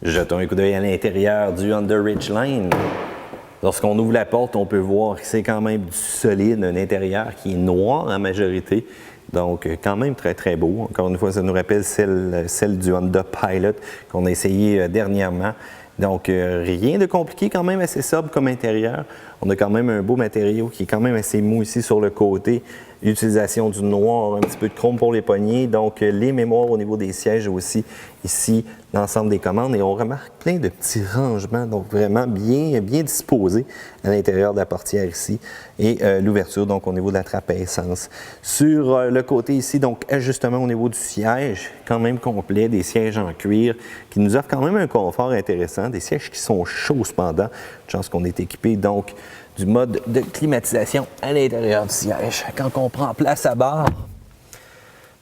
Jetons un coup d'œil à l'intérieur du Honda Ridgeline. Lorsqu'on ouvre la porte, on peut voir que c'est quand même du solide, un intérieur qui est noir en majorité. Donc, quand même très, très beau. Encore une fois, ça nous rappelle celle du Honda Pilot qu'on a essayé dernièrement. Donc, rien de compliqué, quand même assez sobre comme intérieur. On a quand même un beau matériau qui est quand même assez mou ici sur le côté. Utilisation du noir, un petit peu de chrome pour les poignées. Donc, les mémoires au niveau des sièges aussi, ici, l'ensemble des commandes. Et on remarque plein de petits rangements, donc vraiment bien disposés à l'intérieur de la portière ici. Et l'ouverture, donc, au niveau de la trappe à essence. Sur le côté ici, donc, ajustement au niveau du siège, quand même complet, des sièges en cuir qui nous offrent quand même un confort intéressant. Des sièges qui sont chauds cependant. Une chance qu'on est équipé, donc, du mode de climatisation à l'intérieur du siège. Quand on prend place à bord,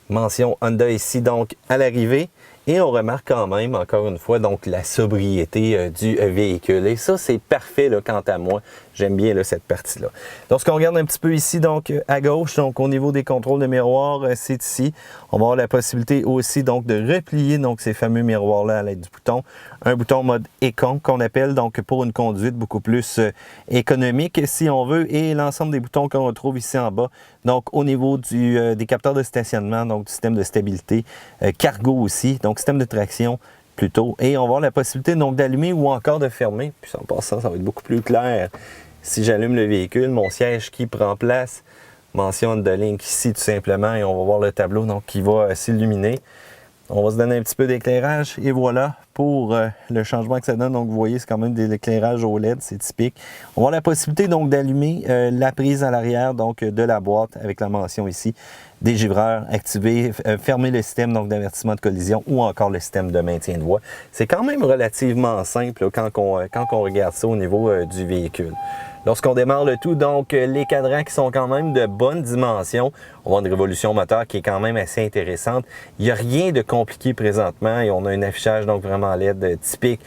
mention Honda ici donc à l'arrivée. Et on remarque quand même, encore une fois, donc la sobriété du véhicule. Et ça, c'est parfait là, quant à moi. J'aime bien là, cette partie-là. Lorsqu'on regarde un petit peu ici, donc à gauche, donc au niveau des contrôles de miroirs, c'est ici. On va avoir la possibilité aussi donc de replier donc ces fameux miroirs-là à l'aide du bouton. Un bouton mode Econ qu'on appelle donc pour une conduite beaucoup plus économique si on veut. Et l'ensemble des boutons qu'on retrouve ici en bas. Donc au niveau des capteurs de stationnement, donc du système de stabilité, cargo aussi, donc système de traction plutôt. Et on va avoir la possibilité donc d'allumer ou encore de fermer. Puis en passant, ça va être beaucoup plus clair. Si j'allume le véhicule, mon siège qui prend place, mention Honda Link ici tout simplement, et on va voir le tableau donc qui va s'illuminer. On va se donner un petit peu d'éclairage et voilà pour le changement que ça donne. Donc vous voyez, c'est quand même de l'éclairage OLED, c'est typique. On va avoir la possibilité donc d'allumer la prise à l'arrière donc de la boîte avec la mention ici des givreurs, activer, fermer le système donc d'avertissement de collision ou encore le système de maintien de voie. C'est quand même relativement simple là, quand on regarde ça au niveau du véhicule. Lorsqu'on démarre le tout, donc les cadrans qui sont quand même de bonne dimension. On voit une révolution moteur qui est quand même assez intéressante. Il n'y a rien de compliqué présentement et on a un affichage donc vraiment LED typique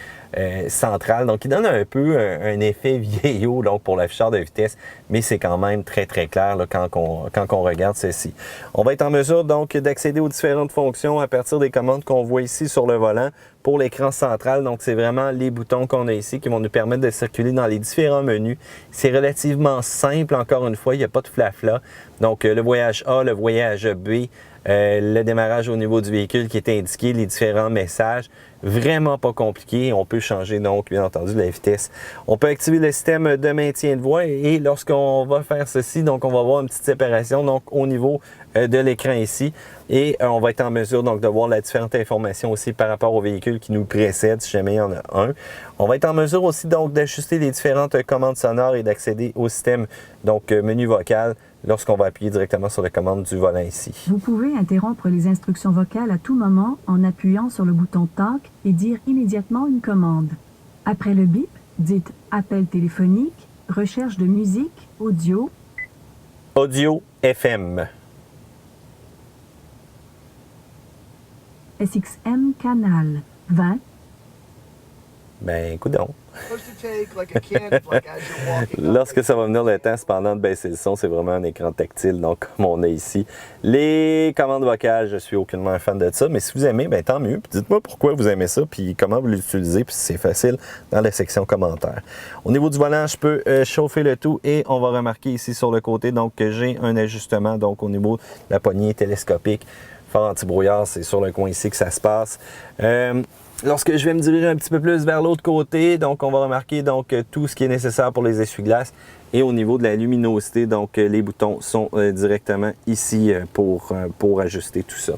central. Donc il donne un peu un effet vieillot donc, pour l'afficheur de vitesse, mais c'est quand même très très clair là, quand on regarde ceci. On va être en mesure donc d'accéder aux différentes fonctions à partir des commandes qu'on voit ici sur le volant. Pour l'écran central, donc c'est vraiment les boutons qu'on a ici qui vont nous permettre de circuler dans les différents menus. C'est relativement simple, encore une fois, il n'y a pas de flafla. Donc le voyage A, le voyage B, le démarrage au niveau du véhicule qui est indiqué, les différents messages. Vraiment pas compliqué. On peut changer donc, bien entendu, la vitesse. On peut activer le système de maintien de voie et lorsqu'on va faire ceci, donc on va avoir une petite séparation donc au niveau de l'écran ici et on va être en mesure donc de voir la différente information aussi par rapport au véhicule qui nous précède si jamais il y en a un. On va être en mesure aussi donc d'ajuster les différentes commandes sonores et d'accéder au système donc menu vocal lorsqu'on va appuyer directement sur la commande du volant ici. Vous pouvez interrompre les instructions vocales à tout moment en appuyant sur le bouton Talk et dire immédiatement une commande. Après le bip, dites appel téléphonique, recherche de musique, audio. Audio FM. SXM canal 20. Ben, coudonc. Lorsque ça va venir le temps, cependant, de baisser le son, c'est vraiment un écran tactile, donc comme on a ici. Les commandes vocales, je suis aucunement un fan de ça, mais si vous aimez, ben tant mieux. Dites-moi pourquoi vous aimez ça, puis comment vous l'utilisez, puis c'est facile dans la section commentaires. Au niveau du volant, je peux chauffer le tout et on va remarquer ici sur le côté donc que j'ai un ajustement donc au niveau de la poignée télescopique. Phare anti-brouillard, c'est sur le coin ici que ça se passe. Lorsque je vais me diriger un petit peu plus vers l'autre côté, donc on va remarquer donc tout ce qui est nécessaire pour les essuie-glaces. Et au niveau de la luminosité, donc les boutons sont directement ici pour ajuster tout ça.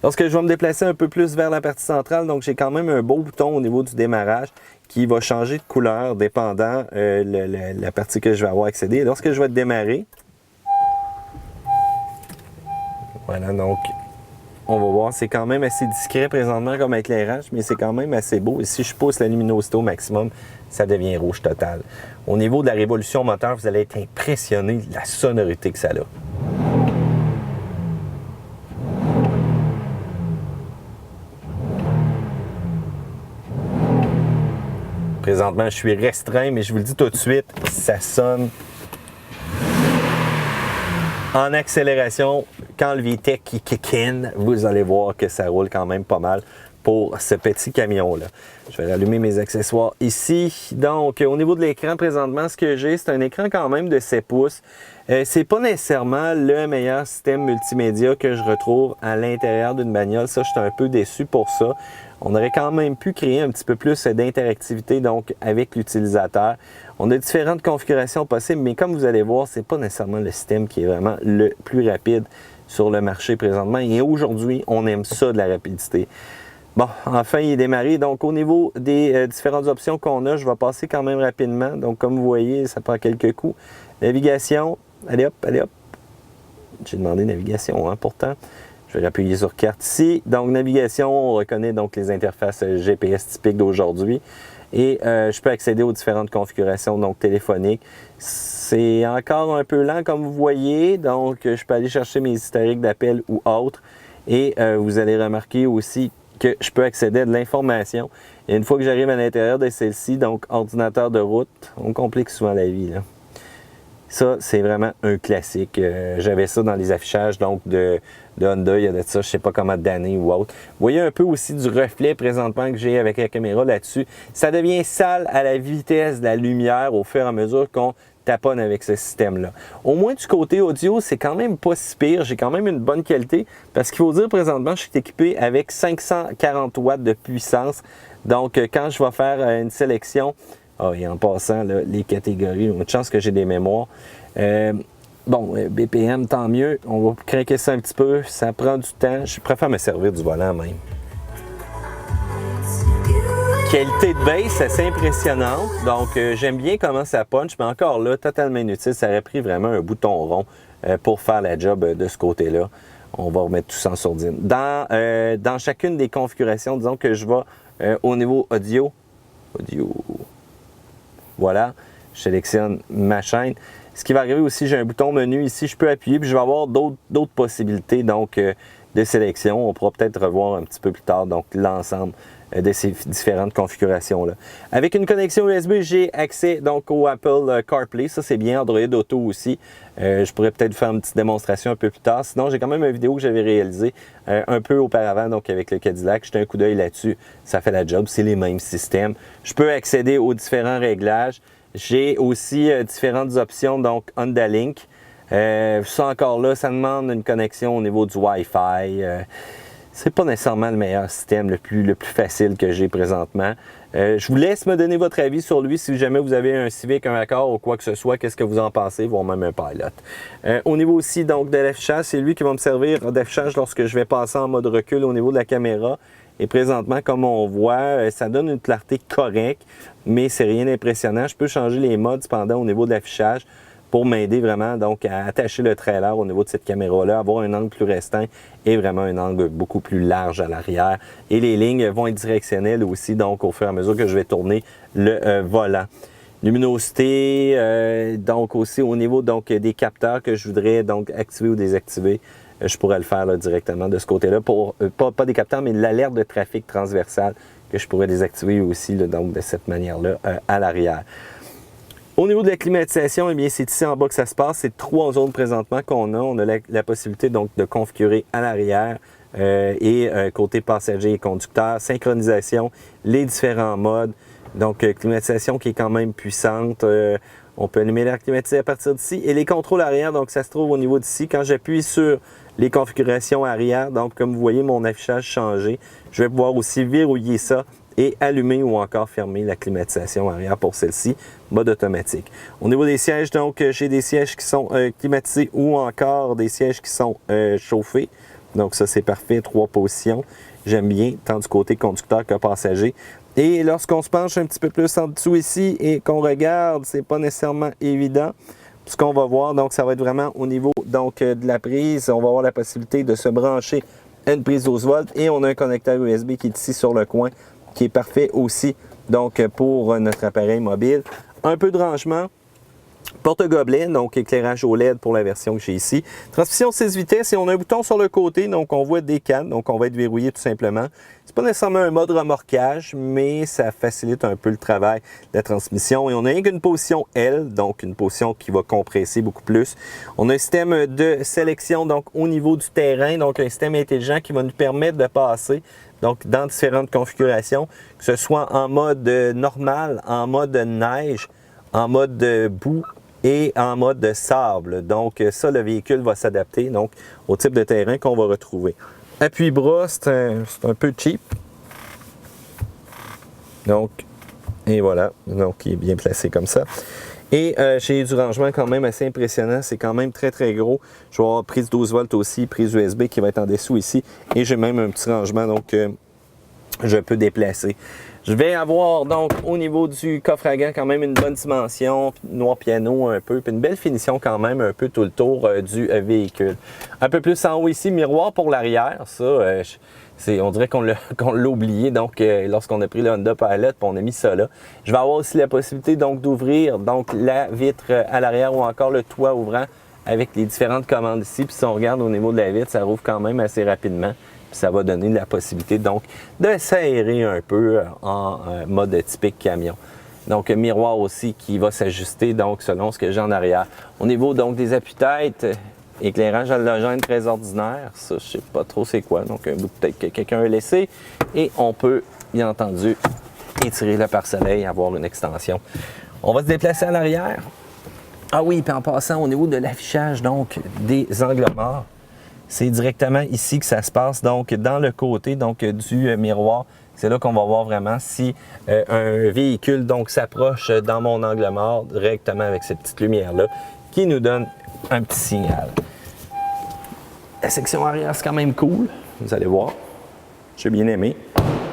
Lorsque je vais me déplacer un peu plus vers la partie centrale, donc j'ai quand même un beau bouton au niveau du démarrage qui va changer de couleur dépendant la partie que je vais avoir accédé. Et lorsque je vais démarrer, voilà donc. On va voir, c'est quand même assez discret présentement comme éclairage, mais c'est quand même assez beau. Et si je pousse la luminosité au maximum, ça devient rouge total. Au niveau de la révolution moteur, vous allez être impressionné de la sonorité que ça a. Présentement, je suis restreint, mais je vous le dis tout de suite, ça sonne en accélération. Quand le VTEC kick in, vous allez voir que ça roule quand même pas mal. pour ce petit camion-là. Je vais rallumer mes accessoires ici. Donc, au niveau de l'écran, présentement, ce que j'ai, c'est un écran quand même de 7 pouces. C'est pas nécessairement le meilleur système multimédia que je retrouve à l'intérieur d'une bagnole. Ça, je suis un peu déçu pour ça. On aurait quand même pu créer un petit peu plus d'interactivité donc avec l'utilisateur. On a différentes configurations possibles, mais comme vous allez voir, c'est pas nécessairement le système qui est vraiment le plus rapide sur le marché présentement. Et aujourd'hui, on aime ça de la rapidité. Bon, enfin, il est démarré. Donc, au niveau des différentes options qu'on a, je vais passer quand même rapidement. Donc, comme vous voyez, ça prend quelques coups. Navigation, allez hop, allez hop. J'ai demandé navigation, hein, pourtant. Je vais appuyer sur carte ici. Donc, navigation, on reconnaît donc les interfaces GPS typiques d'aujourd'hui. Et je peux accéder aux différentes configurations donc téléphoniques. C'est encore un peu lent comme vous voyez. Donc, je peux aller chercher mes historiques d'appels ou autres. Et vous allez remarquer aussi que je peux accéder à de l'information. Et une fois que j'arrive à l'intérieur de celle-ci, donc ordinateur de route, on complique souvent la vie, là. Ça, c'est vraiment un classique. J'avais ça dans les affichages donc de Honda, il y a de ça, je ne sais pas comment d'années ou autre. Vous voyez un peu aussi du reflet présentement que j'ai avec la caméra là-dessus. Ça devient sale à la vitesse de la lumière au fur et à mesure qu'on taponne avec ce système-là. Au moins du côté audio, c'est quand même pas si pire. J'ai quand même une bonne qualité parce qu'il faut dire présentement, je suis équipé avec 540 watts de puissance. Donc, quand je vais faire une sélection, et en passant, là, les catégories, on a de chance que j'ai des mémoires. Bon, BPM, tant mieux. On va craquer ça un petit peu. Ça prend du temps. Je préfère me servir du volant même. Qualité de bass, assez impressionnante. Donc, j'aime bien comment ça punch, mais encore là, totalement inutile. Ça aurait pris vraiment un bouton rond pour faire la job de ce côté-là. On va remettre tout ça en sourdine. Dans chacune des configurations, disons que je vais au niveau audio. Voilà, je sélectionne ma chaîne. Ce qui va arriver aussi, j'ai un bouton menu ici, je peux appuyer, puis je vais avoir d'autres possibilités donc, de sélection. On pourra peut-être revoir un petit peu plus tard donc l'ensemble de ces différentes configurations-là. Avec une connexion USB, j'ai accès donc au Apple CarPlay. Ça, c'est bien. Android Auto aussi. Je pourrais peut-être faire une petite démonstration un peu plus tard. Sinon, j'ai quand même une vidéo que j'avais réalisée un peu auparavant donc avec le Cadillac. Jeté un coup d'œil là-dessus. Ça fait la job. C'est les mêmes systèmes. Je peux accéder aux différents réglages. J'ai aussi différentes options, donc Honda Link. Ça encore là, ça demande une connexion au niveau du Wi-Fi. C'est pas nécessairement le meilleur système, le plus facile que j'ai présentement. Je vous laisse me donner votre avis sur lui si jamais vous avez un Civic, un Accord ou quoi que ce soit. Qu'est-ce que vous en pensez, voire même un Pilot. Au niveau aussi donc de l'affichage, c'est lui qui va me servir d'affichage lorsque je vais passer en mode recul au niveau de la caméra. Et présentement, comme on voit, ça donne une clarté correcte, mais c'est rien d'impressionnant. Je peux changer les modes cependant au niveau de l'affichage pour m'aider vraiment donc à attacher le trailer au niveau de cette caméra-là, avoir un angle plus restreint et vraiment un angle beaucoup plus large à l'arrière. Et les lignes vont être directionnelles aussi, donc au fur et à mesure que je vais tourner le volant. Luminosité, donc aussi au niveau donc, des capteurs que je voudrais donc activer ou désactiver. Je pourrais le faire là, directement de ce côté-là, pour pas des capteurs, mais l'alerte de trafic transversal que je pourrais désactiver aussi là, donc de cette manière-là à l'arrière. Au niveau de la climatisation, eh bien, c'est ici en bas que ça se passe. C'est 3 zones présentement qu'on a. On a la possibilité donc de configurer à l'arrière et côté passager et conducteur, synchronisation, les différents modes. Donc, climatisation qui est quand même puissante. On peut allumer l'air climatisé à partir d'ici. Et les contrôles arrière, donc ça se trouve au niveau d'ici. Quand j'appuie sur les configurations arrière, donc comme vous voyez, mon affichage changé, je vais pouvoir aussi verrouiller ça et allumer ou encore fermer la climatisation arrière pour celle-ci, mode automatique. Au niveau des sièges, donc, j'ai des sièges qui sont climatisés ou encore des sièges qui sont chauffés. Donc ça, c'est parfait, 3 positions. J'aime bien, tant du côté conducteur que passager. Et lorsqu'on se penche un petit peu plus en dessous ici et qu'on regarde, c'est pas nécessairement évident. Ce qu'on va voir, donc, ça va être vraiment au niveau donc, de la prise. On va avoir la possibilité de se brancher à une prise 12 volts et on a un connecteur USB qui est ici sur le coin, qui est parfait aussi donc pour notre appareil mobile. Un peu de rangement, porte-gobelet, donc éclairage OLED pour la version que j'ai ici. Transmission 6 vitesses et on a un bouton sur le côté, donc on voit des cannes, donc on va être verrouillé tout simplement. C'est pas nécessairement un mode remorquage, mais ça facilite un peu le travail de la transmission. Et on a rien qu'une position L, donc une position qui va compresser beaucoup plus. On a un système de sélection donc au niveau du terrain, donc un système intelligent qui va nous permettre de passer donc dans différentes configurations, que ce soit en mode normal, en mode neige, en mode boue et en mode sable. Donc ça, le véhicule va s'adapter donc au type de terrain qu'on va retrouver. Appui-bras, c'est un peu cheap. Donc, et voilà, donc il est bien placé comme ça. Et j'ai du rangement quand même assez impressionnant, c'est quand même très très gros. Je vais avoir prise 12 volts aussi, prise USB qui va être en dessous ici. Et j'ai même un petit rangement, donc je peux déplacer. Je vais avoir donc au niveau du coffre à gants quand même une bonne dimension, noir piano un peu, puis une belle finition quand même un peu tout le tour du véhicule. Un peu plus en haut ici, miroir pour l'arrière, ça, on dirait qu'on l'a oublié donc lorsqu'on a pris le Honda Pilot, puis on a mis ça là. Je vais avoir aussi la possibilité donc d'ouvrir donc la vitre à l'arrière ou encore le toit ouvrant avec les différentes commandes ici. Puis si on regarde au niveau de la vitre, ça rouvre quand même assez rapidement. Ça va donner la possibilité donc de s'aérer un peu en mode typique camion. Donc miroir aussi qui va s'ajuster donc selon ce que j'ai en arrière. Au niveau donc des appuis-têtes, éclairage halogène très ordinaire, ça je sais pas trop c'est quoi, donc un bout de tête que quelqu'un a laissé. Et on peut bien entendu étirer le pare-soleil, avoir une extension. On va se déplacer à l'arrière. Ah oui, puis en passant au niveau de l'affichage donc des angles morts. C'est directement ici que ça se passe, donc dans le côté donc, du miroir. C'est là qu'on va voir vraiment si un véhicule donc s'approche dans mon angle mort directement avec cette petite lumière-là qui nous donne un petit signal. La section arrière, c'est quand même cool, vous allez voir. J'ai bien aimé.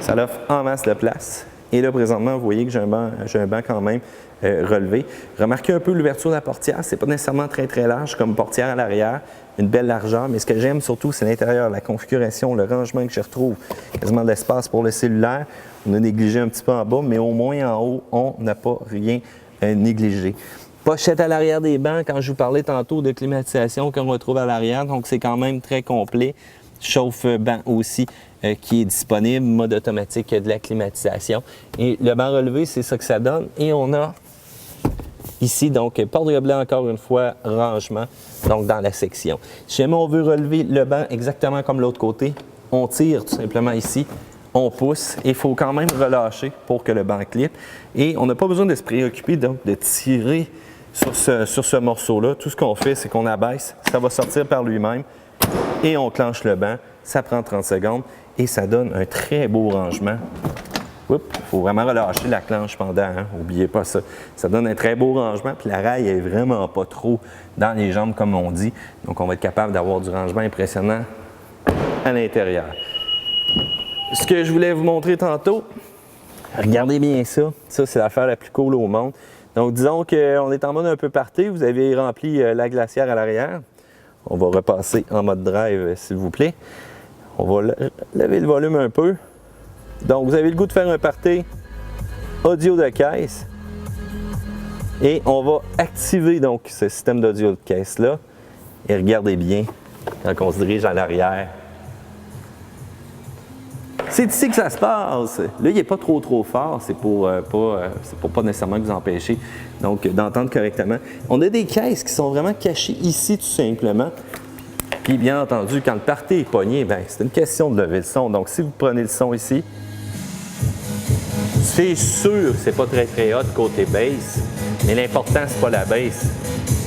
Ça offre en masse de place. Et là, présentement, vous voyez que j'ai un banc quand même relevé. Remarquez un peu l'ouverture de la portière. C'est pas nécessairement très très large comme portière à l'arrière. Une belle largeur, mais ce que j'aime surtout, c'est l'intérieur, la configuration, le rangement que je retrouve. Quasiment de l'espace pour le cellulaire. On a négligé un petit peu en bas, mais au moins en haut, on n'a pas rien négligé. Pochette à l'arrière des bancs, quand je vous parlais tantôt de climatisation qu'on retrouve à l'arrière, donc c'est quand même très complet. Chauffe-banc aussi qui est disponible, mode automatique de la climatisation. Et le banc relevé, c'est ça que ça donne. Et on a ici, donc, porte-gobelet encore une fois, rangement, donc dans la section. Si jamais on veut relever le banc exactement comme l'autre côté, on tire tout simplement ici, on pousse et il faut quand même relâcher pour que le banc clip. Et on n'a pas besoin de se préoccuper donc de tirer sur ce morceau-là. Tout ce qu'on fait, c'est qu'on abaisse, ça va sortir par lui-même et on clenche le banc. Ça prend 30 secondes et ça donne un très beau rangement. Il faut vraiment relâcher la clenche pendant, n'oubliez pas ça. Ça donne un très beau rangement, puis la raille n'est vraiment pas trop dans les jambes comme on dit. Donc on va être capable d'avoir du rangement impressionnant à l'intérieur. Ce que je voulais vous montrer tantôt, regardez bien ça. Ça, c'est l'affaire la plus cool au monde. Donc disons qu'on est en mode un peu party, vous avez rempli la glacière à l'arrière. On va repasser en mode drive, s'il vous plaît. On va lever le volume un peu. Donc, vous avez le goût de faire un party audio de caisse. Et on va activer donc ce système d'audio de caisse-là. Et regardez bien quand on se dirige à l'arrière. C'est ici que ça se passe. Là, il n'est pas trop fort. C'est pour pas nécessairement vous empêcher donc d'entendre correctement. On a des caisses qui sont vraiment cachées ici tout simplement. Puis bien entendu, quand le party est pogné, ben, c'est une question de lever le son. Donc si vous prenez le son ici, c'est sûr que c'est pas très hot côté bass, mais l'important c'est pas la bass,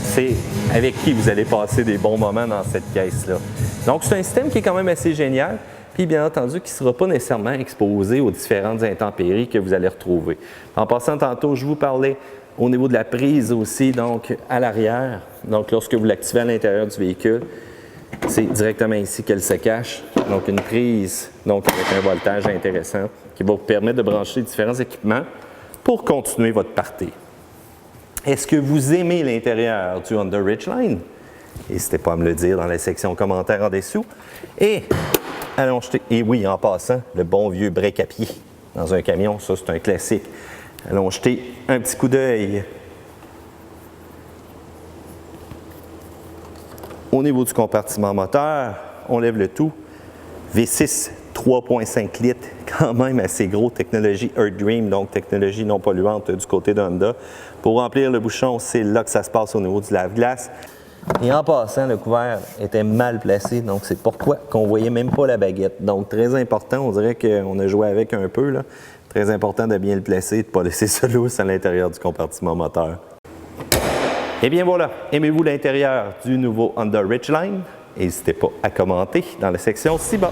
c'est avec qui vous allez passer des bons moments dans cette caisse-là. Donc c'est un système qui est quand même assez génial. Puis bien entendu qui ne sera pas nécessairement exposé aux différentes intempéries que vous allez retrouver. En passant tantôt, je vous parlais au niveau de la prise aussi, donc à l'arrière. Donc lorsque vous l'activez à l'intérieur du véhicule, c'est directement ici qu'elle se cache. Donc une prise donc avec un voltage intéressant qui va vous permettre de brancher différents équipements pour continuer votre party. Est-ce que vous aimez l'intérieur du Honda Ridgeline? N'hésitez pas à me le dire dans la section commentaires en dessous. Et allons jeter, et oui, en passant, le bon vieux break à pied dans un camion, ça c'est un classique. Allons jeter un petit coup d'œil au niveau du compartiment moteur. On lève le tout. V6 3.5 litres, quand même assez gros, technologie Earth Dream, donc technologie non polluante du côté de Honda. Pour remplir le bouchon, c'est là que ça se passe au niveau du lave-glace. Et en passant, le couvert était mal placé, donc c'est pourquoi qu'on ne voyait même pas la baguette. Donc très important, on dirait qu'on a joué avec un peu, là. Très important de bien le placer et de ne pas laisser ça lousse à l'intérieur du compartiment moteur. Et bien voilà, aimez-vous l'intérieur du nouveau Honda Ridgeline? N'hésitez pas à commenter dans la section ci-bas.